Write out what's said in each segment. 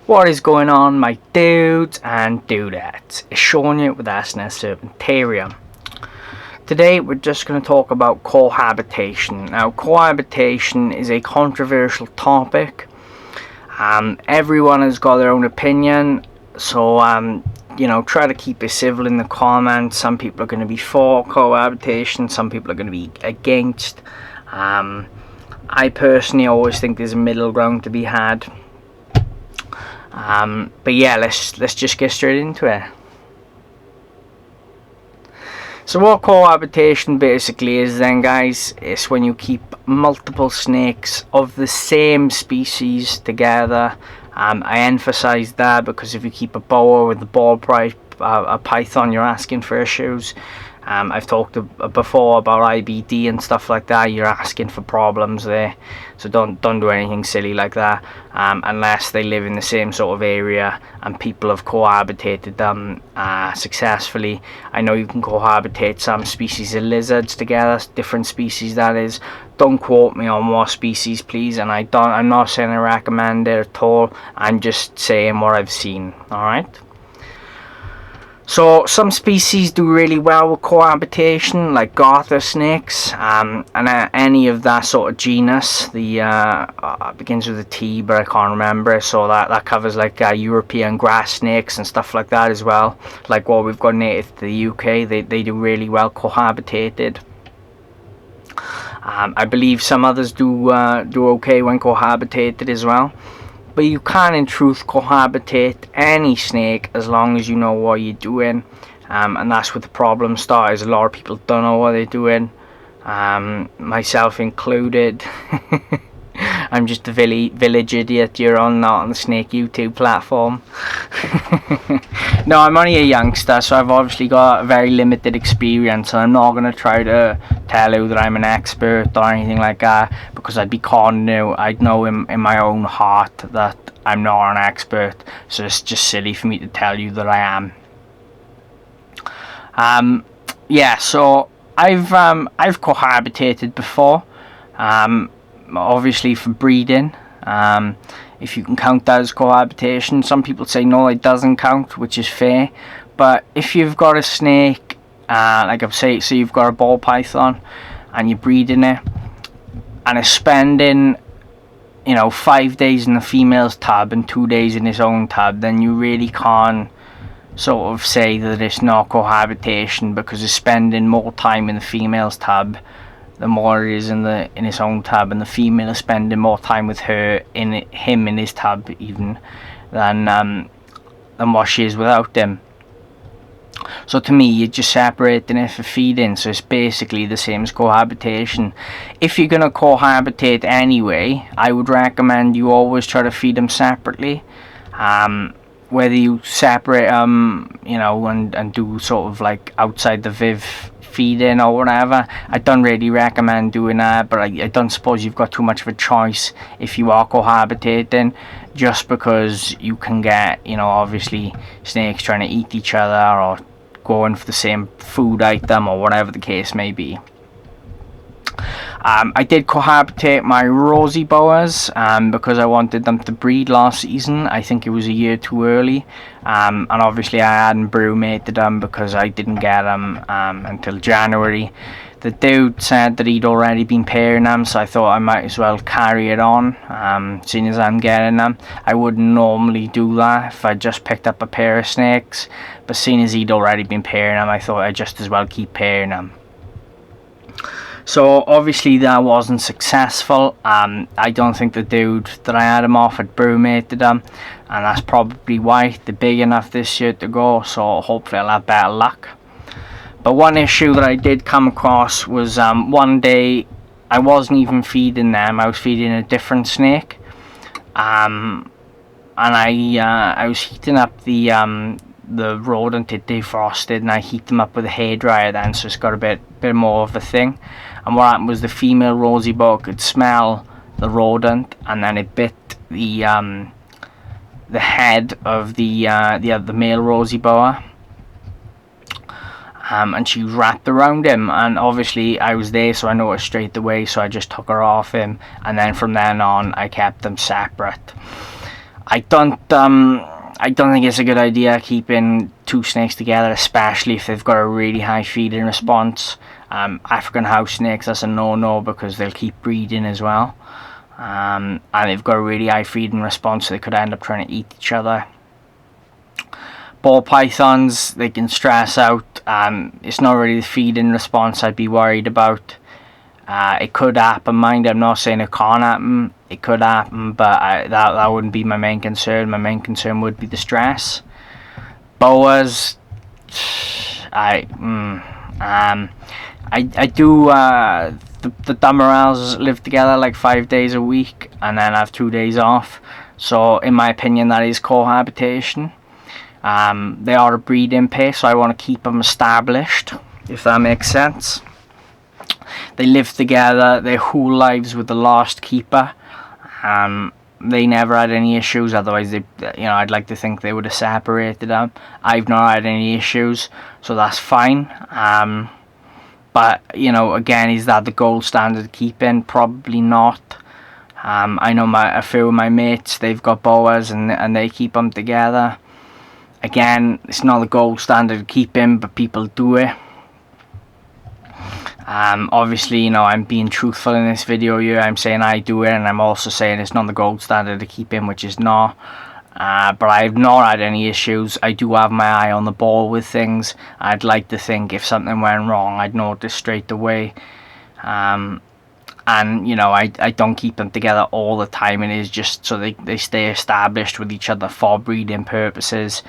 What is going on, my dudes and dudettes? It's Sean here with SNS Serpentarium. Today we're just going to talk about cohabitation. Now, cohabitation is a controversial topic. Everyone has got their own opinion, so try to keep it civil in the comments. Some people are going to be for cohabitation, some people are going to be against. I personally always think there's a middle ground to be had. But yeah, let's just get straight into it. So what cohabitation basically is then, guys, is when you keep multiple snakes of the same species together. I emphasize that because if you keep a boa with a ball python, you're asking for issues. I've talked before about IBD and stuff like that. You're asking for problems there, so don't do anything silly like that unless they live in the same sort of area and people have cohabitated them successfully. I know you can cohabitate some species of lizards together, different species that is. Don't quote me on what species, please, and I'm not saying I recommend it at all. I'm just saying what I've seen. All right. So some species do really well with cohabitation, like garter snakes, and any of that sort of genus. The begins with a T, but I can't remember it. So that covers like European grass snakes and stuff like that as well. Like what we've got native to the UK, they do really well cohabitated. I believe some others do okay when cohabitated as well. But you can in truth cohabitate any snake as long as you know what you're doing, and that's where the problem starts. A lot of people don't know what they're doing, myself included. I'm just a village idiot. You're on not on the snake YouTube platform. No, I'm only a youngster, so I've obviously got a very limited experience, and I'm not going to try to tell you that I'm an expert or anything like that, because I'd be conning you. I'd know in my own heart that I'm not an expert, so it's just silly for me to tell you that I am. Yeah, so I've cohabitated before, obviously for breeding, if you can count that as cohabitation. Some people say no, it doesn't count, which is fair. But if you've got a snake, like I'm saying, so you've got a ball python and you're breeding it, and it's spending 5 days in the female's tub and 2 days in its own tub, then you really can't sort of say that it's not cohabitation, because it's spending more time in the female's tub than what it is in his own tub, and the female is spending more time with him in his tub even than what she is without him. So to me, you're just separating it for feeding, so it's basically the same as cohabitation. If you're gonna cohabitate anyway, I would recommend you always try to feed them separately. Whether you separate them, and do sort of like outside the viv feeding or whatever, I don't really recommend doing that, but I don't suppose you've got too much of a choice if you are cohabitating, just because you can get obviously snakes trying to eat each other or going for the same food item or whatever the case may be. I did cohabitate my rosy boas because I wanted them to breed last season. I think it was a year too early, and obviously I hadn't brewmated them because I didn't get them until January. The dude said that he'd already been pairing them, so I thought I might as well carry it on, seeing as I'm getting them. I wouldn't normally do that if I just picked up a pair of snakes, but seeing as he'd already been pairing them, I thought I'd just as well keep pairing them. So obviously that wasn't successful. I don't think the dude that I had him off had brewmated them, and that's probably why. They're big enough this year to go, so hopefully I'll have better luck. But one issue that I did come across was one day I wasn't even feeding them. I was feeding a different snake, and I was heating up the rodent. It defrosted, and I heat them up with a hairdryer then, so it's got a bit more of a thing. And what happened was the female rosy boa could smell the rodent, and then it bit the head of the male rosy boa, and she was wrapped around him, and obviously I was there, so I noticed straight away, so I just took her off him, and then from then on I kept them separate. I don't think it's a good idea keeping two snakes together, especially if they've got a really high feeding response. African house snakes, that's a no-no because they'll keep breeding as well. And they've got a really high feeding response, so they could end up trying to eat each other. Ball pythons, they can stress out. It's not really the feeding response I'd be worried about. It could happen, mind, I'm not saying it can't happen. It could happen, but that wouldn't be my main concern. My main concern would be the stress. Boas, I do the Damarels live together like 5 days a week and then have 2 days off. So in my opinion, that is cohabitation. They are a breeding pair, so I want to keep them established, if that makes sense. They live together their whole lives with the last keeper. They never had any issues, otherwise I'd like to think they would have separated them. I've not had any issues, so that's fine. But again, is that the gold standard keeping? Probably not. I know a few of my mates, they've got boas and they keep them together. Again, it's not the gold standard keeping, but people do it. Obviously, I'm being truthful in this video here. I'm saying I do it, and I'm also saying it's not the gold standard to keep in, which is not. But I've not had any issues. I do have my eye on the ball with things. I'd like to think if something went wrong, I'd notice straight away. And I don't keep them together all the time. It is just so they stay established with each other for breeding purposes.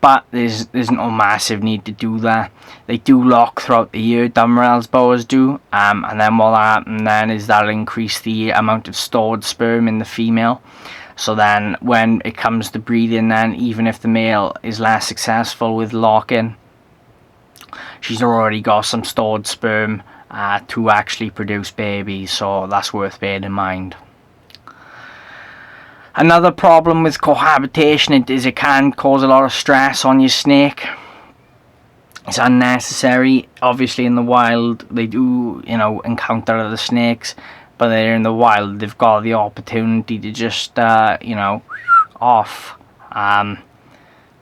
But there's no massive need to do that. They do lock throughout the year, Damarels, boas do. And then what will happen then is that'll increase the amount of stored sperm in the female. So then when it comes to breeding, then even if the male is less successful with locking, she's already got some stored sperm to actually produce babies. So that's worth bearing in mind. Another problem with cohabitation is it can cause a lot of stress on your snake. It's unnecessary. Obviously in the wild they do encounter other snakes, but they're in the wild, they've got the opportunity to just off.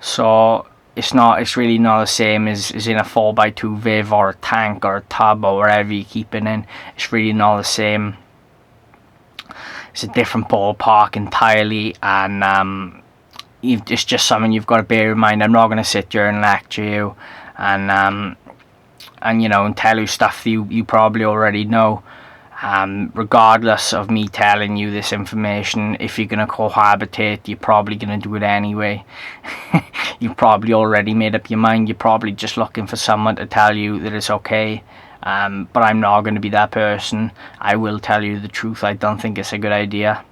So it's really not the same as in a 4x2 viv or a tank or a tub or wherever you keep it in. It's really not the same. It's a different ballpark entirely, and it's just something you've got to bear in mind. I'm not going to sit here and lecture you and tell you stuff that you probably already know. Regardless of me telling you this information, if you're going to cohabitate, you're probably going to do it anyway. You've probably already made up your mind. You're probably just looking for someone to tell you that it's okay. But I'm not going to be that person. I will tell you the truth. I don't think it's a good idea.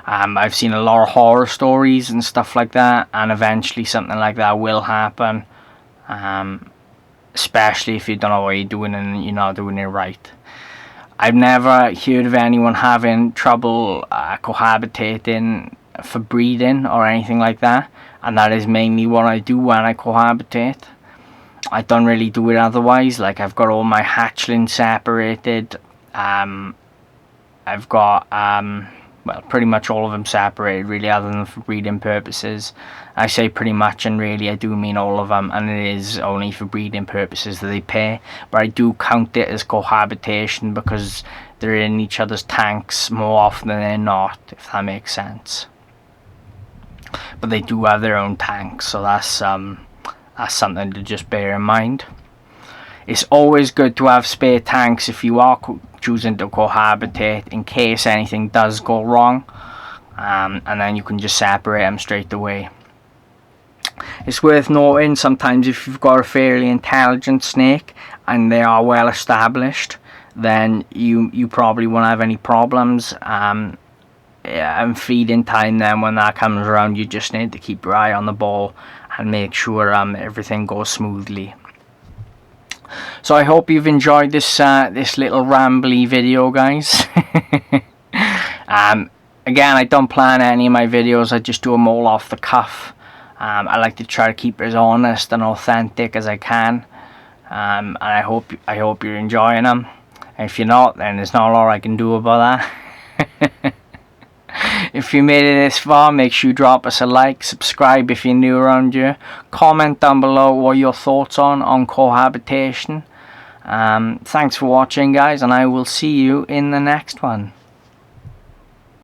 I've seen a lot of horror stories and stuff like that, and eventually something like that will happen. Especially if you don't know what you're doing and you're not doing it right. I've never heard of anyone having trouble cohabitating for breeding or anything like that, and that is mainly what I do when I cohabitate. I don't really do it otherwise. Like, I've got all my hatchlings separated. I've got well, pretty much all of them separated, really, other than for breeding purposes. I say pretty much, and really I do mean all of them, and it is only for breeding purposes that they pair. But I do count it as cohabitation because they're in each other's tanks more often than they're not, if that makes sense. But they do have their own tanks, so that's something to just bear in mind. It's always good to have spare tanks if you are choosing to cohabitate, in case anything does go wrong, and then you can just separate them straight away. It's worth noting, sometimes if you've got a fairly intelligent snake and they are well established, then you probably won't have any problems. And feeding time, then when that comes around, you just need to keep your eye on the ball and make sure everything goes smoothly. So I hope you've enjoyed this little rambly video, guys. Again, I don't plan any of my videos. I just do them all off the cuff. I like to try to keep it as honest and authentic as I can. And I hope you're enjoying them. And if you're not, then there's not a lot I can do about that. If you made it this far, make sure you drop us a like, subscribe if you're new around here, comment down below what your thoughts on cohabitation. Thanks for watching, guys, and I will see you in the next one.